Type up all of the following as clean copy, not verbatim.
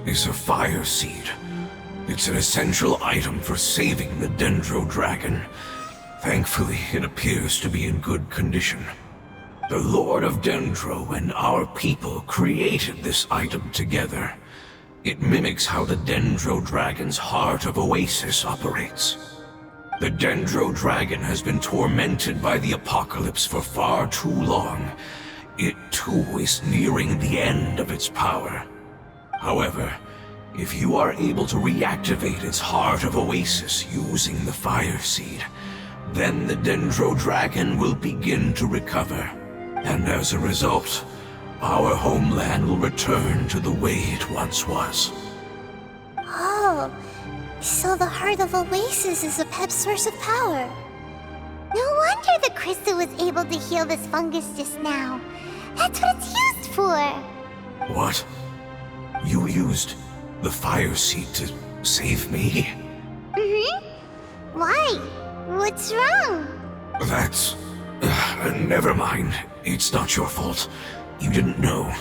is a fire seed. It's an essential item for saving the Dendro Dragon. Thankfully, it appears to be in good condition. The Lord of Dendro and our people created this item together. It mimics how the Dendro Dragon's Heart of Oasis operates. The Dendro Dragon has been tormented by the apocalypse for far too long. It too is nearing the end of its power. However, if you are able to reactivate its Heart of Oasis using the Fire Seed, then the Dendro Dragon will begin to recover. And as a result, our homeland will return to the way it once was. Oh, so the Heart of Oasis is a Pep's source of power. No wonder the crystal was able to heal this fungus just now. That's what it's used for. What? You used the Fire Seed to save me? Mm-hmm. Why? What's wrong? That's... never mind. It's not your fault. You didn't know.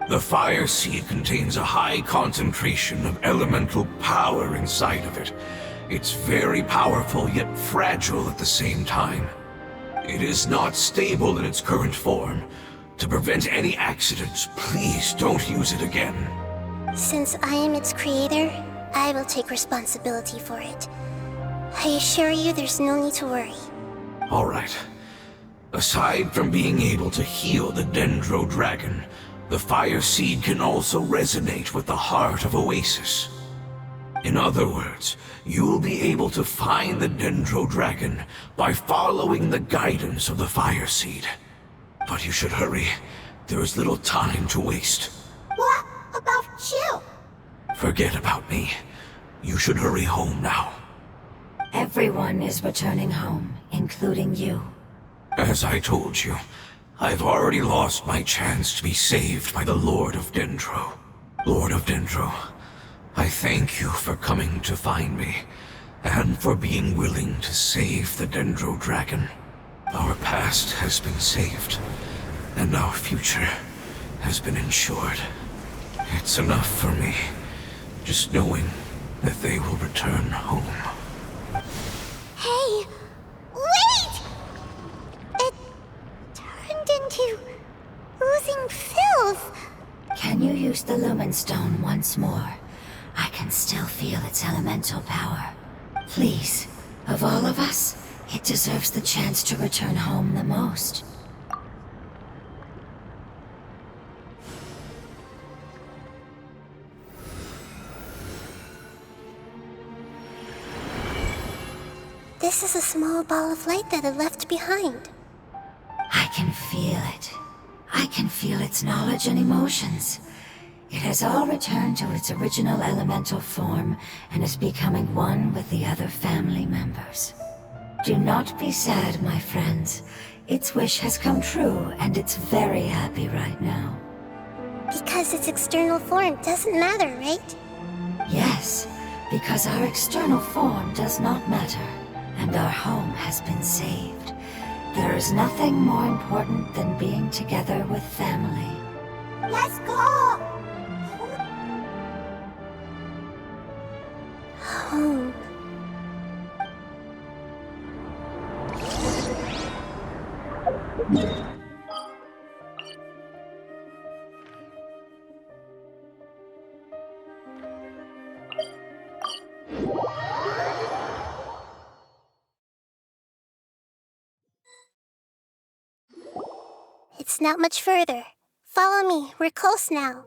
The Fire Seed contains a high concentration of elemental power inside of it. It's very powerful, yet fragile at the same time. It is not stable in its current form. To prevent any accidents, please don't use it again. Since I am its creator, I will take responsibility for it. I assure you there's no need to worry. All right. Aside from being able to heal the Dendro Dragon, the Fire Seed can also resonate with the Heart of Oasis. In other words, you'll be able to find the Dendro Dragon by following the guidance of the Fire Seed. But you should hurry. There is little time to waste. What about you? Forget about me. You should hurry home now. Everyone is returning home, including you. As I told you, I've already lost my chance to be saved by the Lord of Dendro. Lord of Dendro, I thank you for coming to find me, and for being willing to save the Dendro Dragon. Our past has been saved, and our future has been ensured. It's enough for me, just knowing that they will return home. Hey, wait! It turned into oozing filth. Can you use the Lumen Stone once more? I can still feel its elemental power. Please, of all of us, it deserves the chance to return home the most. This is a small ball of light that it left behind. I can feel it. I can feel its knowledge and emotions. It has all returned to its original elemental form and is becoming one with the other family members. Do not be sad, my friends. Its wish has come true, and it's very happy right now. Because its external form doesn't matter, right? Yes, because our external form does not matter, and our home has been saved. There is nothing more important than being together with family. Let's go! Home. It's not much further. Follow me, we're close now.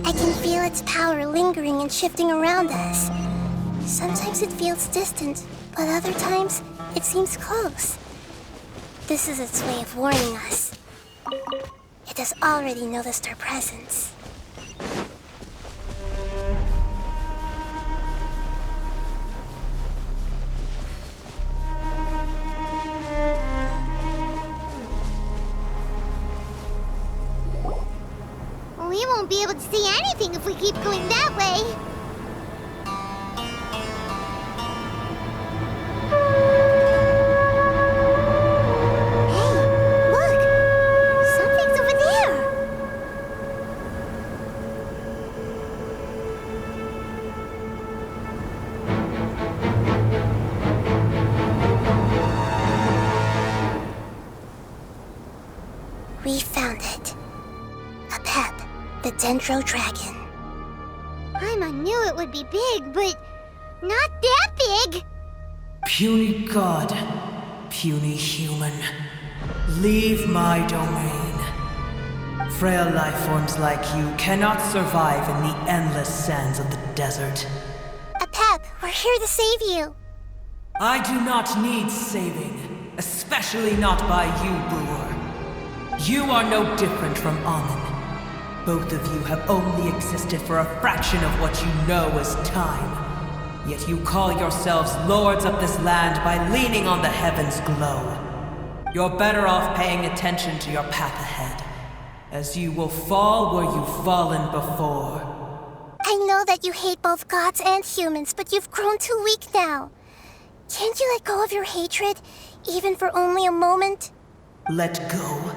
I can feel its power lingering and shifting around us. Sometimes it feels distant, but other times it seems close. This is its way of warning us. It has already noticed our presence. won't be able to see anything if we keep going that way. Hey, look! Something's over there! We found it. A pep, the Dendro Dragon. Paimon knew it would be big, but not that big! Puny god, puny human, leave my domain. Frail life forms like you cannot survive in the endless sands of the desert. A pep, we're here to save you. I do not need saving, especially not by you, Brewer. You are no different from Amun. Both of you have only existed for a fraction of what you know as time. Yet you call yourselves lords of this land by leaning on the heavens' glow. You're better off paying attention to your path ahead, as you will fall where you've fallen before. I know that you hate both gods and humans, but you've grown too weak now. Can't you let go of your hatred, even for only a moment? Let go?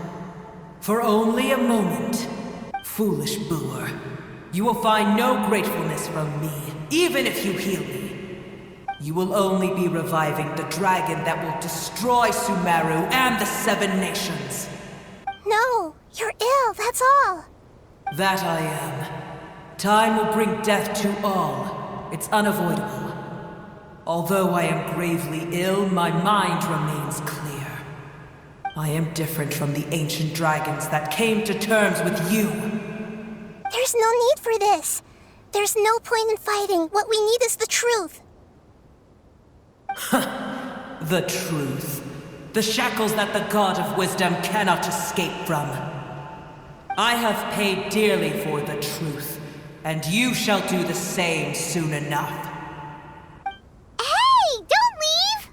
For only a moment? Foolish Brewer. You will find no gratefulness from me, even if you heal me. You will only be reviving the dragon that will destroy Sumeru and the Seven Nations. No, you're ill, that's all. That I am. Time will bring death to all. It's unavoidable. Although I am gravely ill, my mind remains clear. I am different from the ancient dragons that came to terms with you. There's no need for this. There's no point in fighting. What we need is the truth. The truth. The shackles that the God of Wisdom cannot escape from. I have paid dearly for the truth, and you shall do the same soon enough. Hey, don't leave!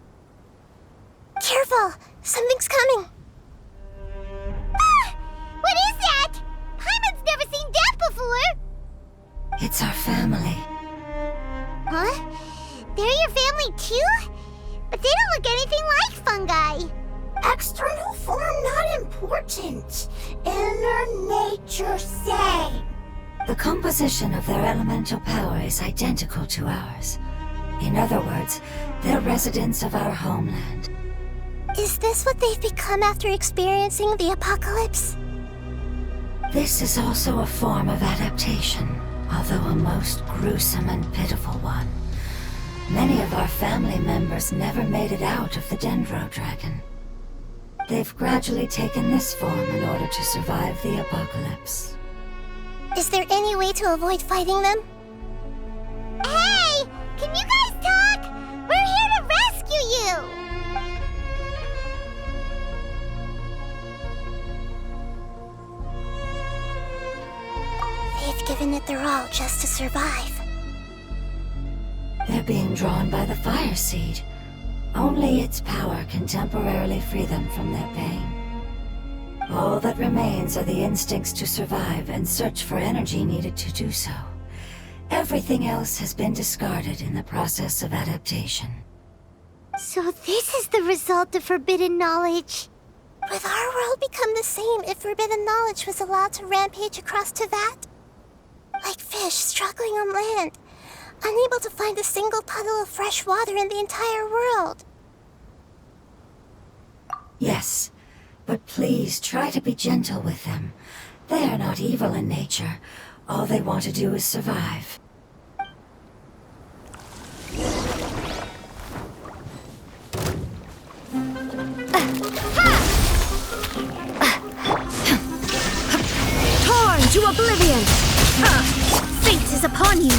Careful, something's coming. Ah! What is that? Paimon's never seen that before! It's our family. Huh? They're your family too? But they don't look anything like fungi. External form not important. Inner nature same. The composition of their elemental power is identical to ours. In other words, they're residents of our homeland. Is this what they've become after experiencing the apocalypse? This is also a form of adaptation, although a most gruesome and pitiful one. Many of our family members never made it out of the Dendro Dragon. They've gradually taken this form in order to survive the apocalypse. Is there any way to avoid fighting them? Hey! Can you guys talk? We're here to rescue you! They've given it their all just to survive. They're being drawn by the fire seed. Only its power can temporarily free them from their pain. All that remains are the instincts to survive and search for energy needed to do so. Everything else has been discarded in the process of adaptation. So this is the result of forbidden knowledge. Would our world become the same if forbidden knowledge was allowed to rampage across Tevat? Like fish struggling on land, unable to find a single puddle of fresh water in the entire world. Yes, but please try to be gentle with them. They are not evil in nature. All they want to do is survive. Torn to oblivion! Fate is upon you!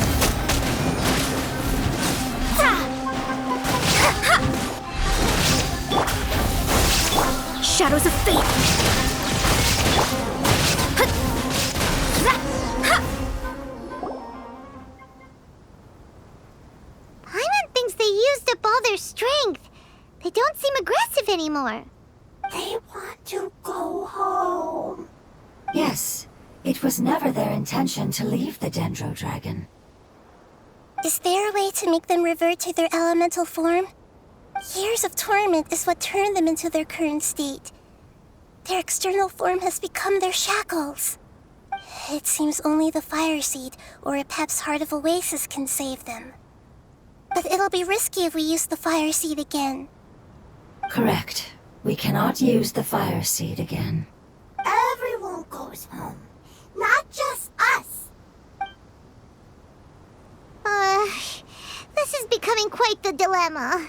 Shadows of fate! Paimon thinks they used up all their strength. They don't seem aggressive anymore. They want to go home. Yes, It was never their intention to leave the Dendro Dragon. Is there a way to make them revert to their elemental form? Years of torment is what turned them into their current state. Their external form has become their shackles. It seems only the Fire Seed or Epep's Heart of Oasis can save them. But it'll be risky if we use the Fire Seed again. Correct. We cannot use the Fire Seed again. Everyone goes home, not just us. This is becoming quite the dilemma.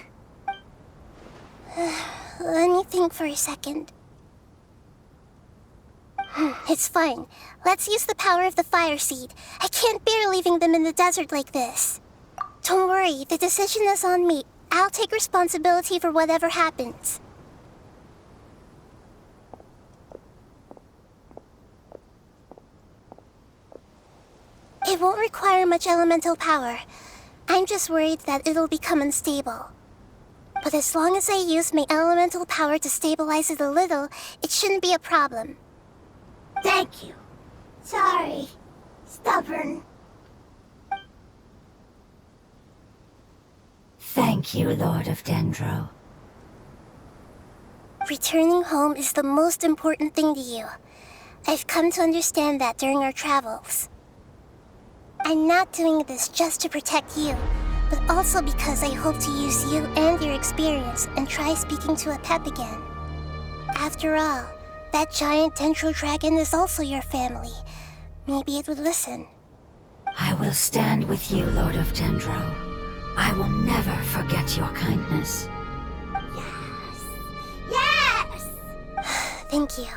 Let me think for a second. It's fine. Let's use the power of the Fire Seed. I can't bear leaving them in the desert like this. Don't worry, the decision is on me. I'll take responsibility for whatever happens. It won't require much elemental power. I'm just worried that it'll become unstable. But as long as I use my elemental power to stabilize it a little, it shouldn't be a problem. Thank you. Sorry. Stubborn. Thank you, Lord of Dendro. Returning home is the most important thing to you. I've come to understand that during our travels. I'm not doing this just to protect you, but also because I hope to use you and your experience and try speaking to Epep again. After all, that giant Dendro Dragon is also your family. Maybe it would listen. I will stand with you, Lord of Dendro. I will never forget your kindness. Yes! Thank you.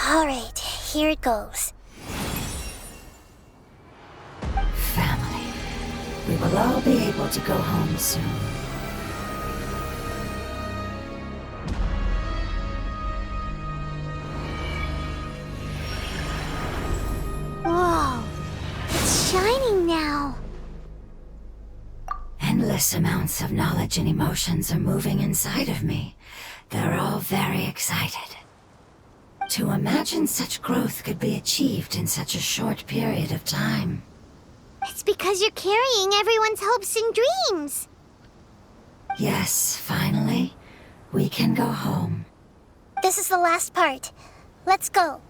Alright, here it goes. Family. We will all be able to go home soon. Whoa. It's shining now. Endless amounts of knowledge and emotions are moving inside of me. They're all very excited. To imagine such growth could be achieved in such a short period of time. It's because you're carrying everyone's hopes and dreams. Yes, finally, we can go home. This is the last part. Let's go.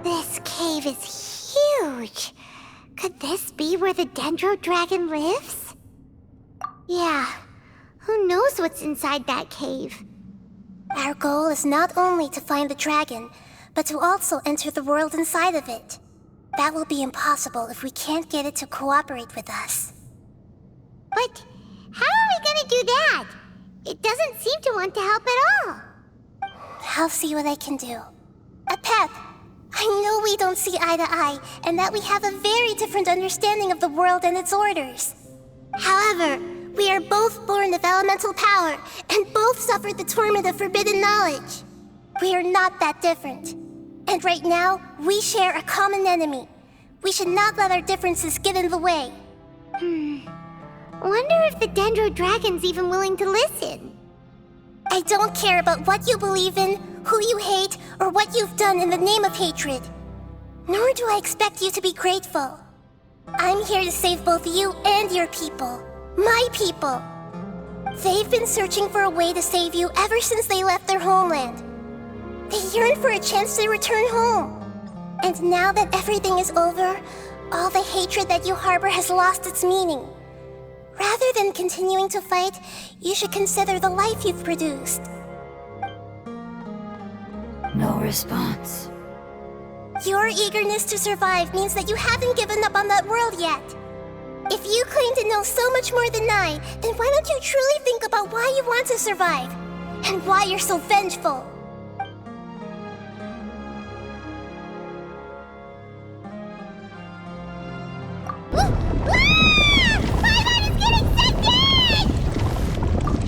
This cave is huge. Could this be where the Dendro Dragon lives? Yeah. Who knows what's inside that cave? Our goal is not only to find the dragon, but to also enter the world inside of it. That will be impossible if we can't get it to cooperate with us. But how are we gonna do that? it doesn't seem to want to help at all. I'll see what I can do. Pep, I know we don't see eye to eye, and that we have a very different understanding of the world and its orders. However, we are both born of elemental power, and both suffered the torment of forbidden knowledge. We are not that different. And right now, we share a common enemy. We should not let our differences get in the way. Wonder if the Dendro Dragon's even willing to listen. I don't care about what you believe in, who you hate, or what you've done in the name of hatred. Nor do I expect you to be grateful. I'm here to save both you and your people. My people. They've been searching for a way to save you ever since they left their homeland. They yearn for a chance to return home. And now that everything is over, all the hatred that you harbor has lost its meaning. Rather than continuing to fight, you should consider the life you've produced. No response. Your eagerness to survive means that you haven't given up on that world yet. If you claim to know so much more than I, then why don't you truly think about why you want to survive? And why you're so vengeful?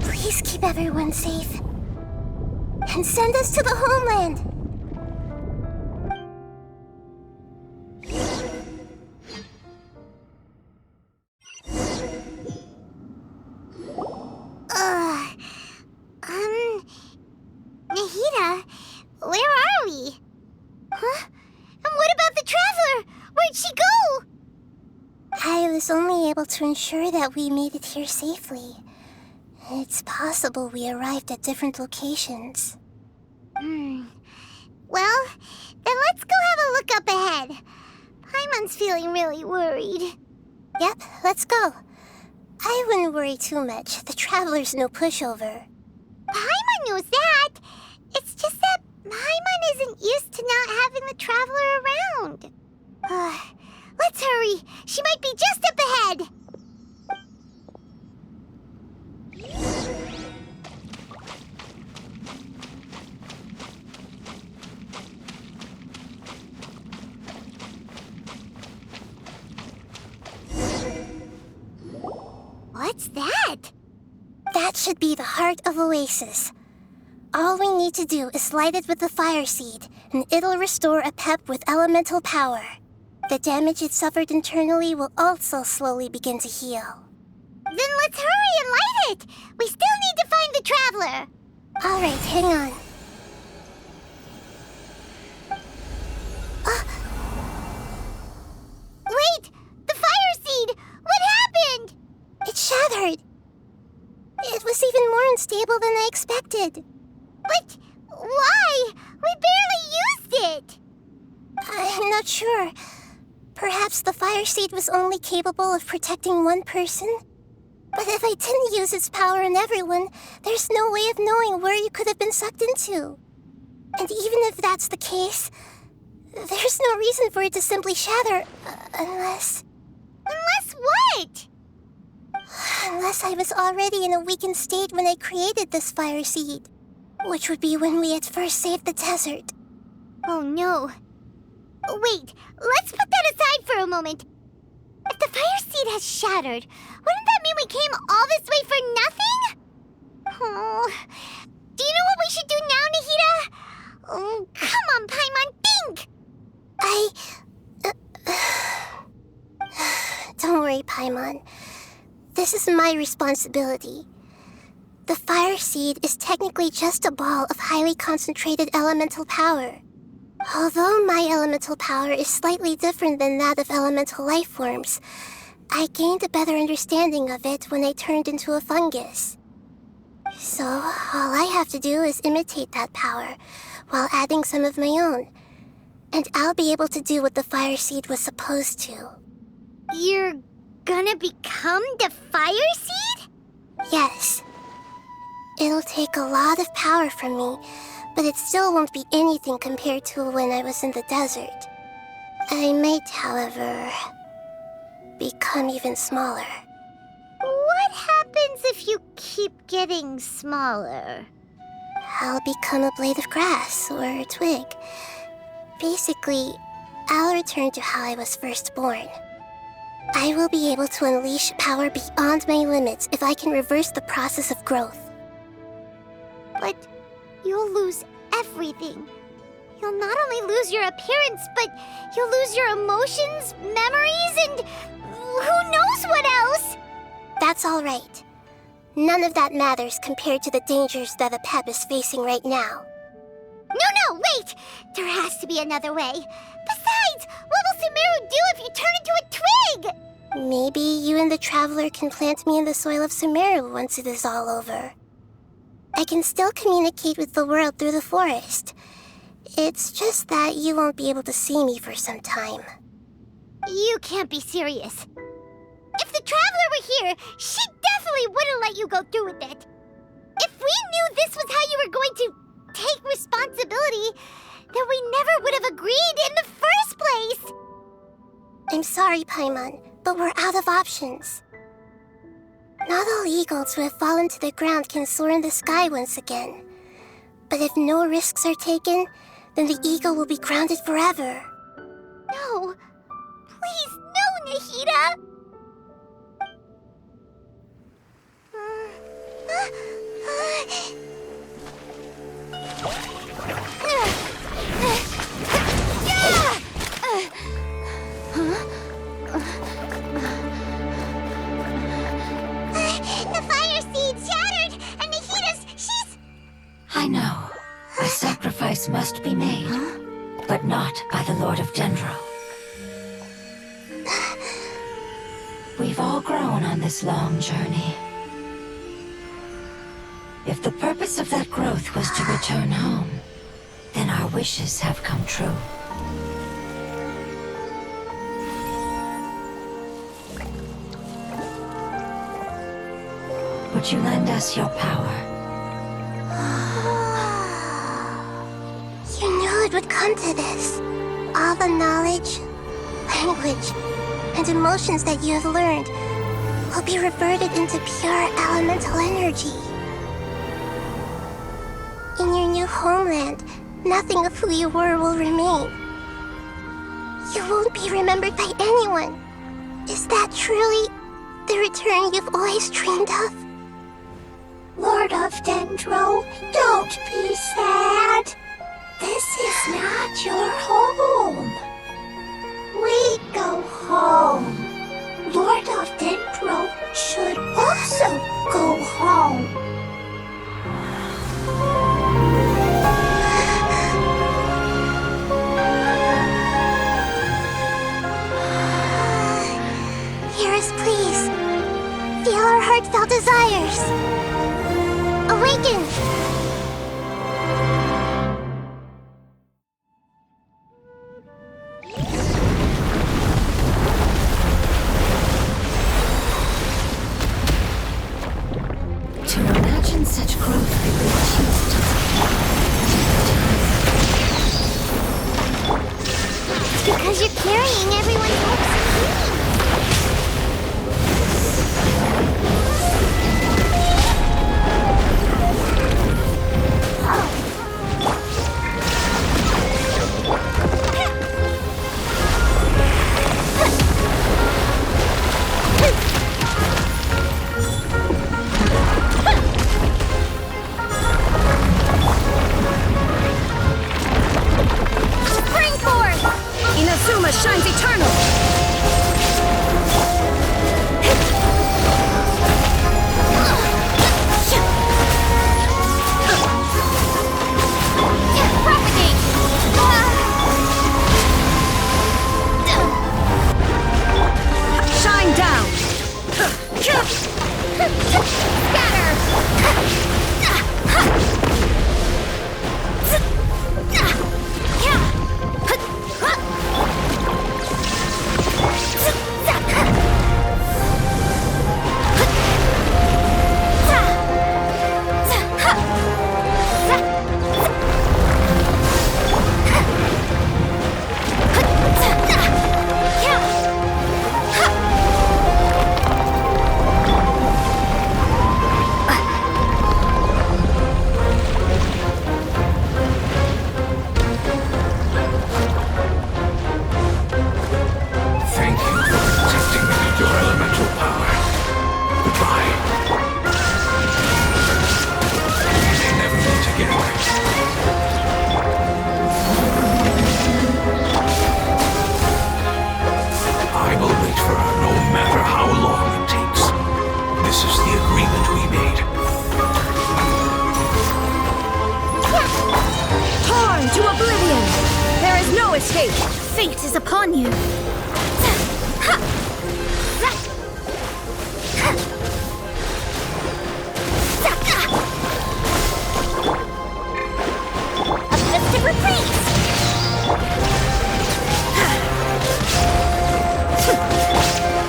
Please keep everyone safe. And send us to the homeland. Nahida, where are we? Huh? And what about the Traveler? Where'd she go? I was only able to ensure that we made it here safely. It's possible we arrived at different locations. Well, then let's go have a look up ahead. Paimon's feeling really worried. Yep, let's go. I wouldn't worry too much. The Traveler's no pushover. Paimon knows that. It's just that Paimon isn't used to not having the Traveler around. Let's hurry. She might be just up ahead. What's that? That should be the heart of Oasis. All we need to do is light it with the fire seed, and it'll restore a pep with elemental power. The damage it suffered internally will also slowly begin to heal. Then let's hurry and light it! We still need to find the Traveler! Alright, hang on. Wait! The fire seed! What happened? It shattered! It was even more unstable than I expected. But why? We barely used it! I'm not sure. Perhaps the fire seed was only capable of protecting one person? But if I didn't use its power on everyone, there's no way of knowing where you could have been sucked into. And even if that's the case, there's no reason for it to simply shatter, unless... Unless what? Unless I was already in a weakened state when I created this fire seed. Which would be when we had first saved the desert. Oh no. Wait, let's put that aside for a moment. If the fire seed has shattered, wouldn't that mean we came all this way for nothing? Oh, do you know what we should do now, Nahida? Oh, come on, Paimon, think! Don't worry, Paimon. This is my responsibility. The fire seed is technically just a ball of highly concentrated elemental power. Although my elemental power is slightly different than that of elemental life forms, I gained a better understanding of it when I turned into a fungus. So, all I have to do is imitate that power, while adding some of my own. And I'll be able to do what the fire seed was supposed to. You're gonna become the fire seed? Yes. It'll take a lot of power from me, but it still won't be anything compared to when I was in the desert. I might, however, become even smaller. What happened happens if you keep getting smaller? I'll become a blade of grass or a twig. Basically, I'll return to how I was first born. I will be able to unleash power beyond my limits if I can reverse the process of growth. But you'll lose everything. You'll not only lose your appearance, but you'll lose your emotions, memories, and who knows what else? That's all right. None of that matters compared to the dangers that a pep is facing right now. No, wait! There has to be another way. Besides, what will Sumeru do if you turn into a twig? Maybe you and the Traveler can plant me in the soil of Sumeru once it is all over. I can still communicate with the world through the forest. It's just that you won't be able to see me for some time. You can't be serious. If the Traveler were here, she definitely wouldn't let you go through with it. If we knew this was how you were going to take responsibility, then we never would have agreed in the first place! I'm sorry, Paimon, but we're out of options. Not all eagles who have fallen to the ground can soar in the sky once again. But if no risks are taken, then the eagle will be grounded forever. No. Please, no, Nahida! The fire seed shattered, and she's... I know. A sacrifice must be made, but not by the Lord of Dendro. We've all grown on this long journey. If the purpose of that growth was to return home, then our wishes have come true. Would you lend us your power? You knew it would come to this. All the knowledge, language, and emotions that you have learned will be reverted into pure elemental energy. In your new homeland, nothing of who you were will remain. You won't be remembered by anyone. Is that truly the return you've always dreamed of? Lord of Dendro, don't be sad. This is not your home. We go home. Lord of Dendro should also go home. Hear us, please. Feel our heartfelt desires. Awaken! To imagine such growth could be achieved It's because you're carrying everyone's hopes and dreams. Spring forth! Inazuma shines eternal! escape! Fate is upon you! A festive reprise!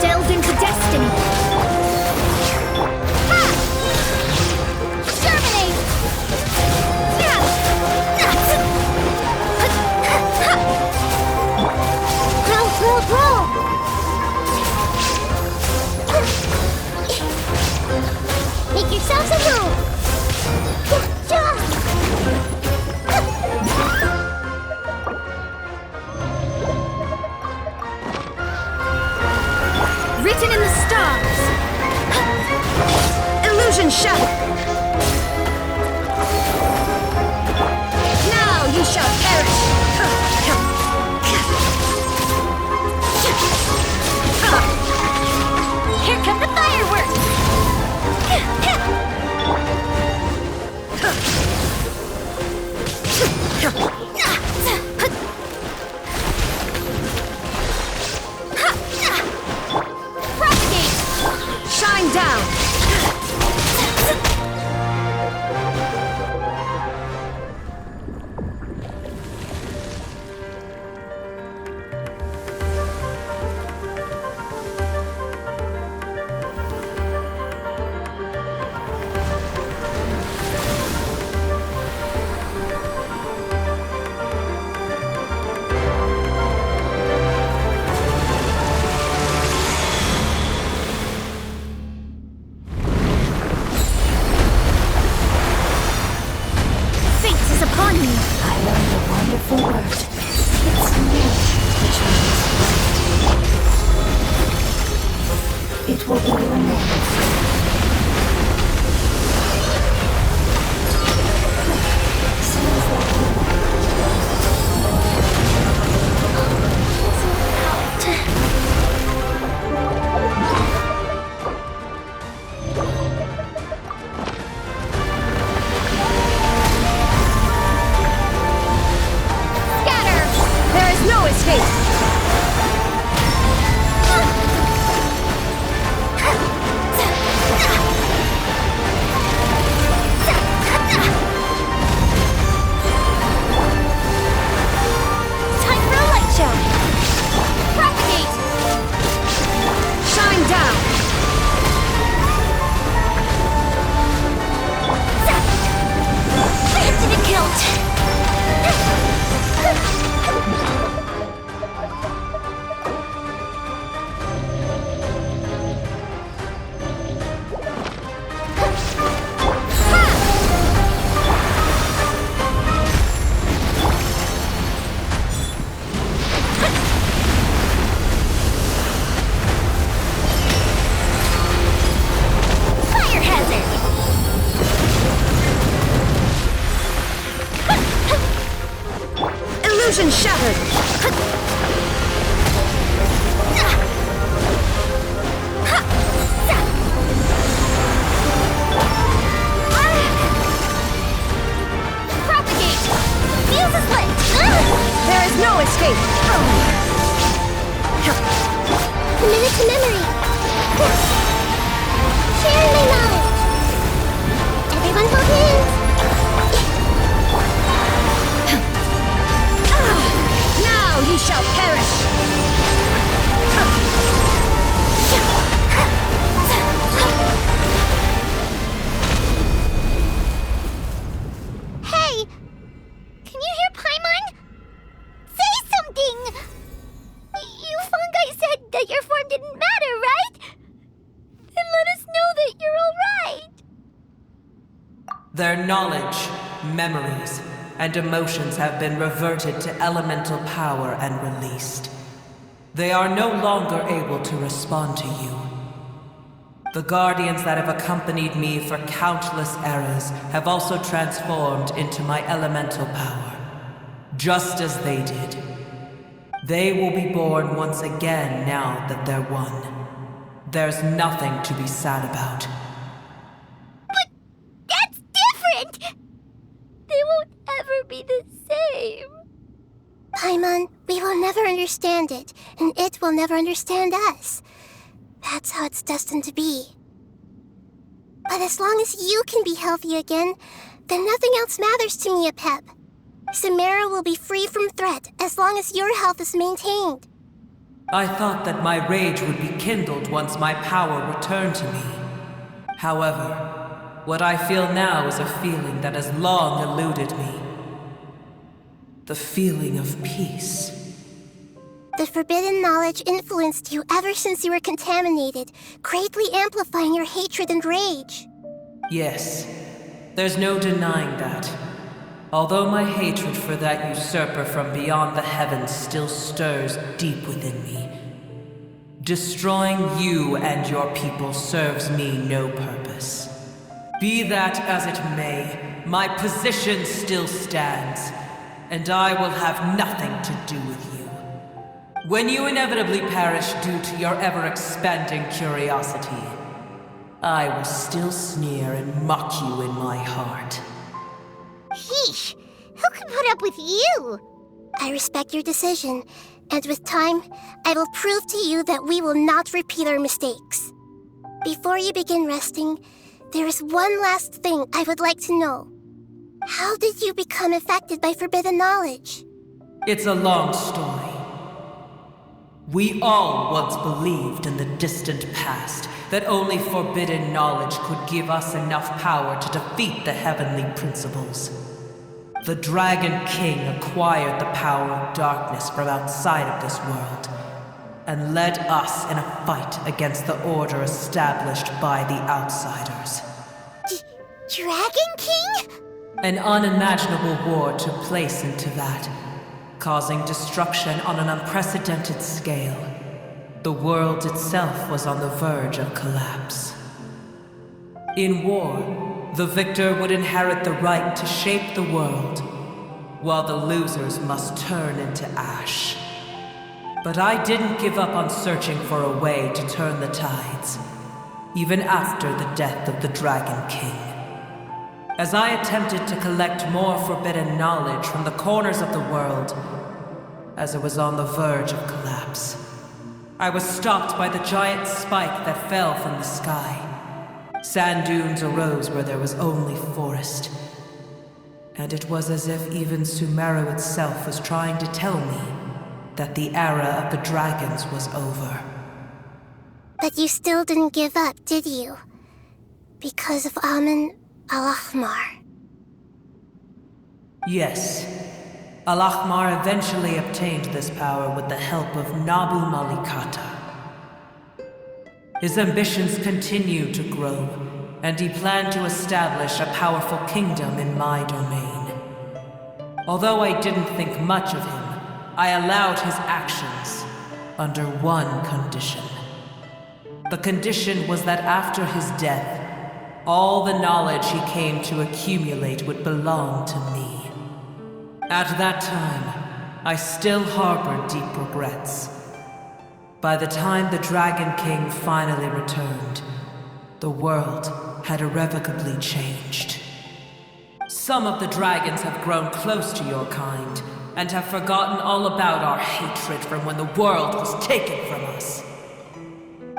Delved into destiny! Germinate! Roll! Make yourselves a room! Written in the stars! Illusion shattered! Now you shall perish! Here come the fireworks! Propagate! Shine down! Fate is upon you! I learned a wonderful word. It's new, which means it will be your name. There is no escape! Time for a light show! Propagate! Shine down! Planted and killed! Fire hazard! Illusion shattered! Propagate! Fuse is lit! There is no escape! A minute to memory. Sharing my knowledge. Everyone hold hands. Now you shall perish! Hey! Can you hear Paimon? Say something! You fungi said that your form didn't matter, right? Then let us know that you're alright! Their knowledge, memories, and emotions have been reverted to elemental power and released. They are no longer able to respond to you. The guardians that have accompanied me for countless eras have also transformed into my elemental power, just as they did. They will be born once again now that they're one. There's nothing to be sad about. But that's different! They won't ever be the same. Paimon, we will never understand it, and it will never understand us. That's how it's destined to be. But as long as you can be healthy again, then nothing else matters to me, Apep. Samara will be free from threat as long as your health is maintained. I thought that my rage would be kindled once my power returned to me. However, what I feel now is a feeling that has long eluded me. The feeling of peace. The forbidden knowledge influenced you ever since you were contaminated, greatly amplifying your hatred and rage. Yes, there's no denying that. Although my hatred for that usurper from beyond the heavens still stirs deep within me, destroying you and your people serves me no purpose. Be that as it may, my position still stands, and I will have nothing to do with you. When you inevitably perish due to your ever-expanding curiosity, I will still sneer and mock you in my heart. Yeesh, who can put up with you? I respect your decision, and with time, I will prove to you that we will not repeat our mistakes. Before you begin resting, there is one last thing I would like to know. How did you become affected by forbidden knowledge? It's a long story. We all once believed in the distant past that only forbidden knowledge could give us enough power to defeat the heavenly principles. The Dragon King acquired the power of darkness from outside of this world, and led us in a fight against the order established by the outsiders. Dragon King? An unimaginable war took place into that, causing destruction on an unprecedented scale. The world itself was on the verge of collapse. In war, the victor would inherit the right to shape the world, while the losers must turn into ash. But I didn't give up on searching for a way to turn the tides, even after the death of the Dragon King. As I attempted to collect more forbidden knowledge from the corners of the world, as it was on the verge of collapse, I was stopped by the giant spike that fell from the sky. Sand dunes arose where there was only forest. And it was as if even Sumeru itself was trying to tell me that the era of the dragons was over. But you still didn't give up, did you? Because of Amun Al-Ahmar. Yes. Al-Ahmar eventually obtained this power with the help of Nabu Malikata. His ambitions continued to grow, and he planned to establish a powerful kingdom in my domain. Although I didn't think much of him, I allowed his actions under one condition. The condition was that after his death, all the knowledge he came to accumulate would belong to me. At that time, I still harbored deep regrets. By the time the Dragon King finally returned, the world had irrevocably changed. Some of the dragons have grown close to your kind, and have forgotten all about our hatred from when the world was taken from us.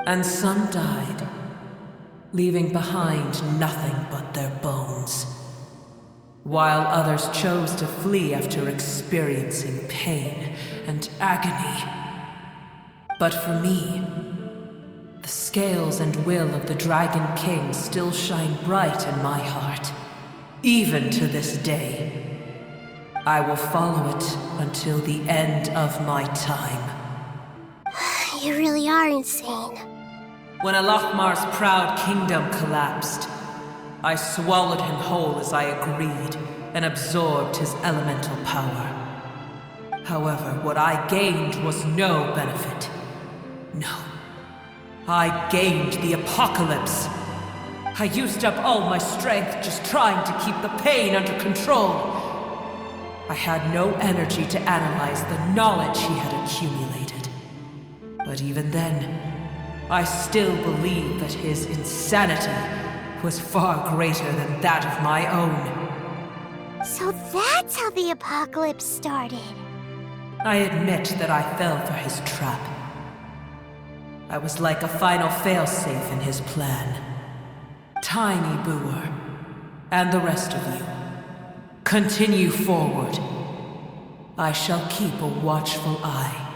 And some died, leaving behind nothing but their bones, while others chose to flee after experiencing pain and agony. But for me, the scales and will of the Dragon King still shine bright in my heart, even to this day. I will follow it until the end of my time. You really are insane. When Al-Ahmar's proud kingdom collapsed, I swallowed him whole as I agreed and absorbed his elemental power. However, what I gained was no benefit. No. I gained the apocalypse. I used up all my strength just trying to keep the pain under control. I had no energy to analyze the knowledge he had accumulated. But even then, I still believed that his insanity was far greater than that of my own. So that's how the apocalypse started. I admit that I fell for his trap. I was like a final failsafe in his plan. Tiny Booer, and the rest of you, continue forward. I shall keep a watchful eye.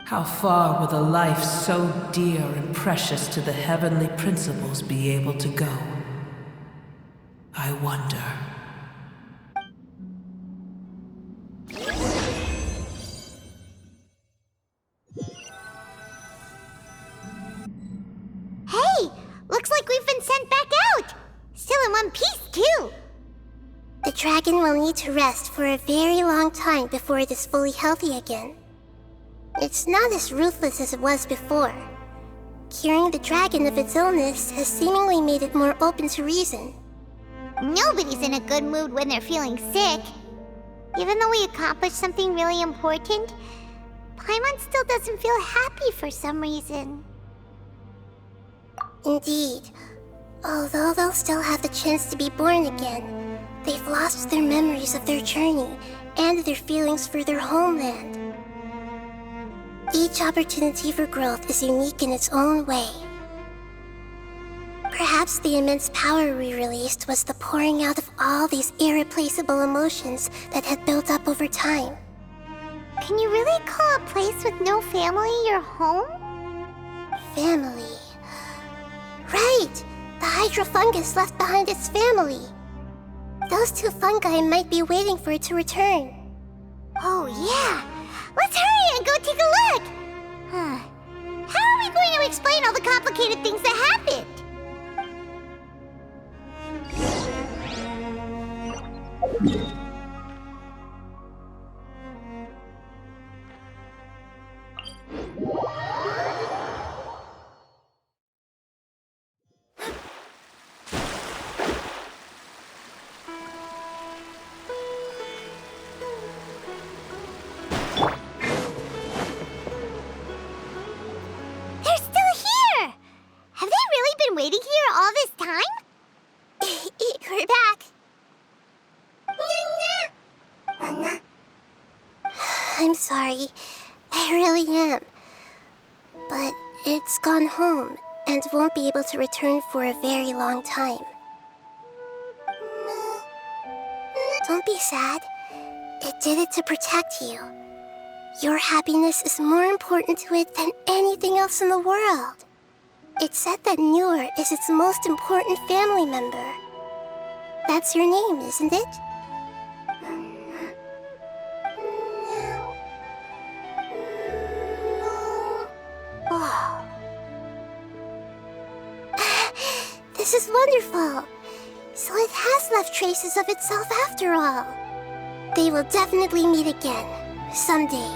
How far will a life so dear and precious to the heavenly principles be able to go? I wonder. Hey! Looks like we've been sent back out! Still in one piece, too! The dragon will need to rest for a very long time before it is fully healthy again. It's not as ruthless as it was before. Curing the dragon of its illness has seemingly made it more open to reason. Nobody's in a good mood when they're feeling sick. Even though we accomplished something really important, Paimon still doesn't feel happy for some reason. Indeed. Although they'll still have the chance to be born again, they've lost their memories of their journey and their feelings for their homeland. Each opportunity for growth is unique in its own way. Perhaps the immense power we released was the pouring out of all these irreplaceable emotions that had built up over time. Can you really call a place with no family your home? Family. Right! The hydrofungus left behind its family. Those two fungi might be waiting for it to return. Oh yeah! Let's hurry and go take a look! How are we going to explain all the complicated things that happened? They're still here! Have they really been waiting here all this time? We're back. I'm sorry. I really am. But it's gone home and won't be able to return for a very long time. Don't be sad. It did it to protect you. Your happiness is more important to it than anything else in the world. It's said that Newer is its most important family member. That's your name, isn't it? Oh. This is wonderful. So it has left traces of itself after all. They will definitely meet again, someday.